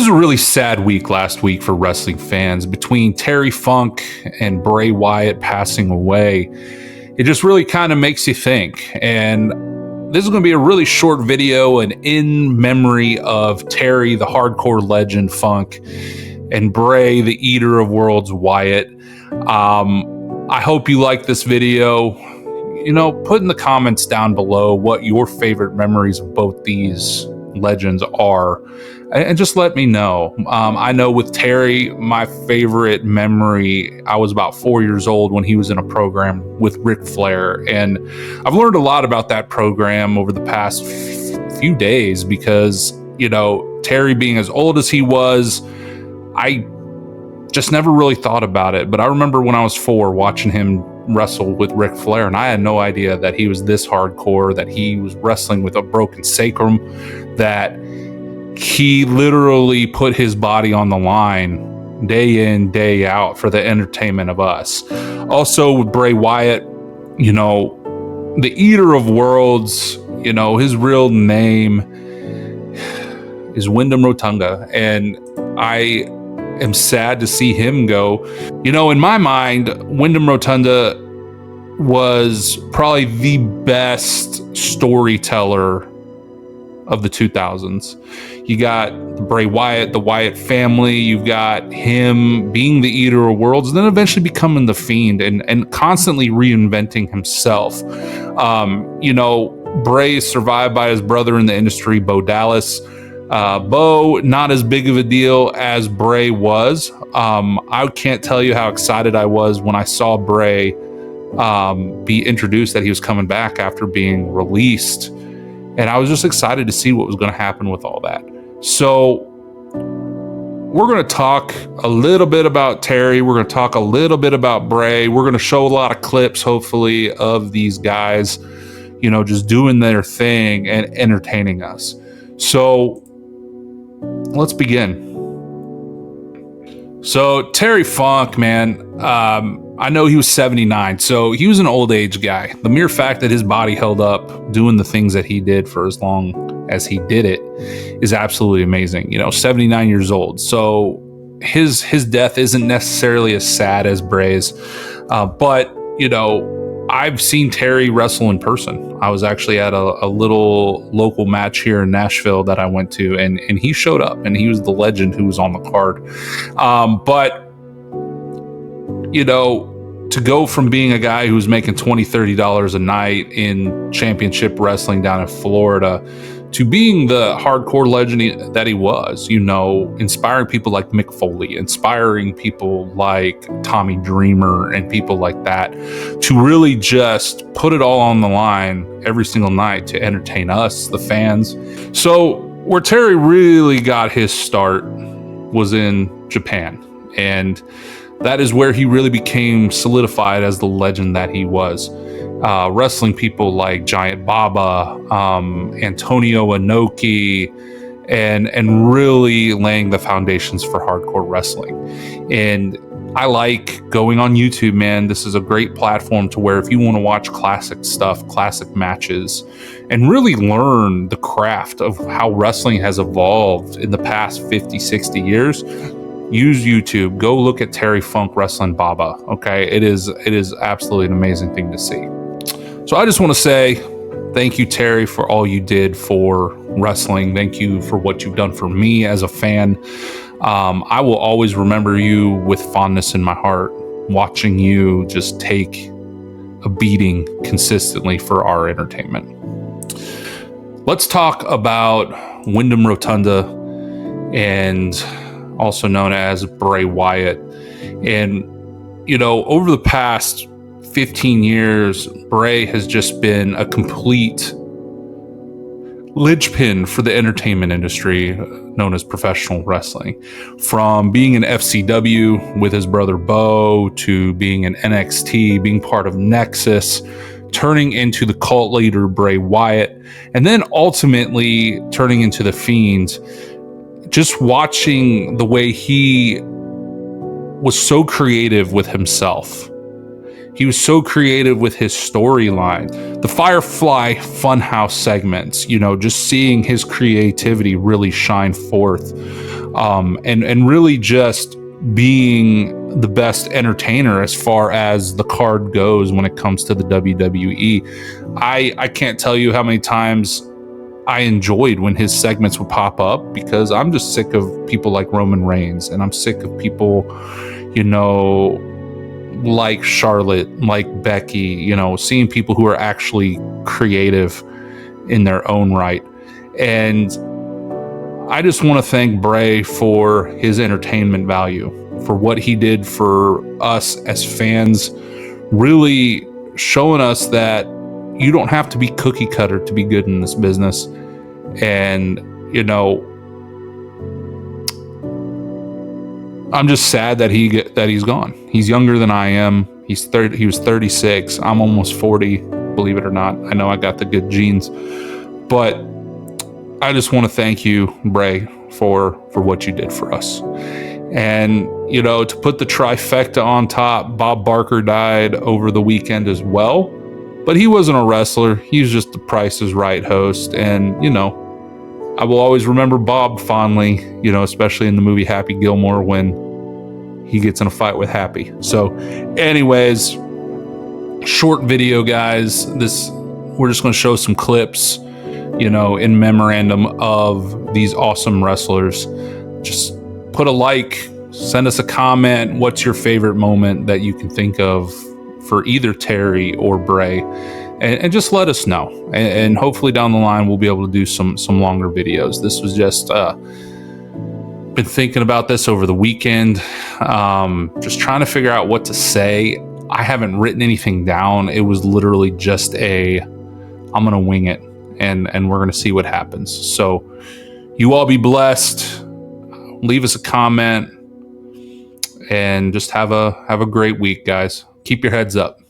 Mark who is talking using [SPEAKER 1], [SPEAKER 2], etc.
[SPEAKER 1] was a really sad week last week for wrestling fans. Between Terry Funk and Bray Wyatt passing away, it just really kind of makes you think. And this is going to be a really short video, and in memory of Terry, the hardcore legend Funk, and Bray, the eater of worlds Wyatt. I hope you like this video. Put in the comments down below what your favorite memories of both these legends are, and just let me know. I know with Terry, my favorite memory, I was about 4 years old when he was in a program with Ric Flair, and I've learned a lot about that program over the past few days because, Terry being as old as he was, I just never really thought about it. But I remember when I was 4 watching him wrestle with Ric Flair, and I had no idea that he was this hardcore, that he was wrestling with a broken sacrum, that he literally put his body on the line day in, day out for the entertainment of us. Also with Bray Wyatt, the eater of worlds, his real name is Wyndham Rotunda, and I am sad to see him go. In my mind, Wyndham Rotunda was probably the best storyteller of the 2000s. You got Bray Wyatt, the Wyatt family. You've got him being the eater of worlds, and then eventually becoming the Fiend and constantly reinventing himself. Bray is survived by his brother in the industry, Bo Dallas. Bo, not as big of a deal as Bray was. I can't tell you how excited I was when I saw Bray be introduced that he was coming back after being released. And I was just excited to see what was going to happen with all that. So we're going to talk a little bit about Terry. We're going to talk a little bit about Bray. We're going to show a lot of clips, hopefully, of these guys, just doing their thing and entertaining us. So let's begin. So Terry Funk, man, I know he was 79, so he was an old age guy. The mere fact that his body held up doing the things that he did for as long as he did it is absolutely amazing. 79 years old. So his death isn't necessarily as sad as Bray's, but I've seen Terry wrestle in person. I was actually at a little local match here in Nashville that I went to, and he showed up, and he was the legend who was on the card. But to go from being a guy who was making $20-$30 a night in championship wrestling down in Florida to being the hardcore legend that he was, inspiring people like Mick Foley, inspiring people like Tommy Dreamer and people like that to really just put it all on the line every single night to entertain us, the fans. So where Terry really got his start was in Japan, and that is where he really became solidified as the legend that he was. Wrestling people like Giant Baba, Antonio Inoki, and really laying the foundations for hardcore wrestling. And I like going on YouTube, man. This is a great platform to where if you want to watch classic stuff, classic matches, and really learn the craft of how wrestling has evolved in the past 50, 60 years, use YouTube. Go look at Terry Funk wrestling Baba. Okay, it is absolutely an amazing thing to see. So I just want to say thank you, Terry, for all you did for wrestling. Thank you for what you've done for me as a fan. I will always remember you with fondness in my heart, watching you just take a beating consistently for our entertainment. Let's talk about Wyndham Rotunda, and also known as Bray Wyatt. And, over the past 15 years, Bray has just been a complete linchpin for the entertainment industry known as professional wrestling. From being an FCW with his brother Bo, to being an NXT, being part of Nexus, turning into the cult leader Bray Wyatt, and then ultimately turning into the Fiend. Just watching the way he was so creative with himself He was so creative with his storyline. The Firefly Fun House segments, just seeing his creativity really shine forth, and really just being the best entertainer as far as the card goes when it comes to the WWE. I can't tell you how many times I enjoyed when his segments would pop up, because I'm just sick of people like Roman Reigns, and I'm sick of people, like Charlotte, like Becky, seeing people who are actually creative in their own right. And I just want to thank Bray for his entertainment value, for what he did for us as fans, really showing us that you don't have to be cookie cutter to be good in this business. And, I'm just sad that he's gone. He's younger than I am. He was 36. I'm almost 40, believe it or not. I know I got the good genes, but I just want to thank you, Bray, for what you did for us. And, to put the trifecta on top, Bob Barker died over the weekend as well, but he wasn't a wrestler. He was just the Price is Right host. And, I will always remember Bob fondly, especially in the movie Happy Gilmore when he gets in a fight with Happy. So anyways, short video, guys. We're just going to show some clips, in memorandum of these awesome wrestlers. Just put a like, send us a comment. What's your favorite moment that you can think of for either Terry or Bray? And just let us know. And hopefully down the line, we'll be able to do some longer videos. This was just, been thinking about this over the weekend. Just trying to figure out what to say. I haven't written anything down. It was literally just I'm going to wing it, and we're going to see what happens. So you all be blessed. Leave us a comment, and just have a great week, guys. Keep your heads up.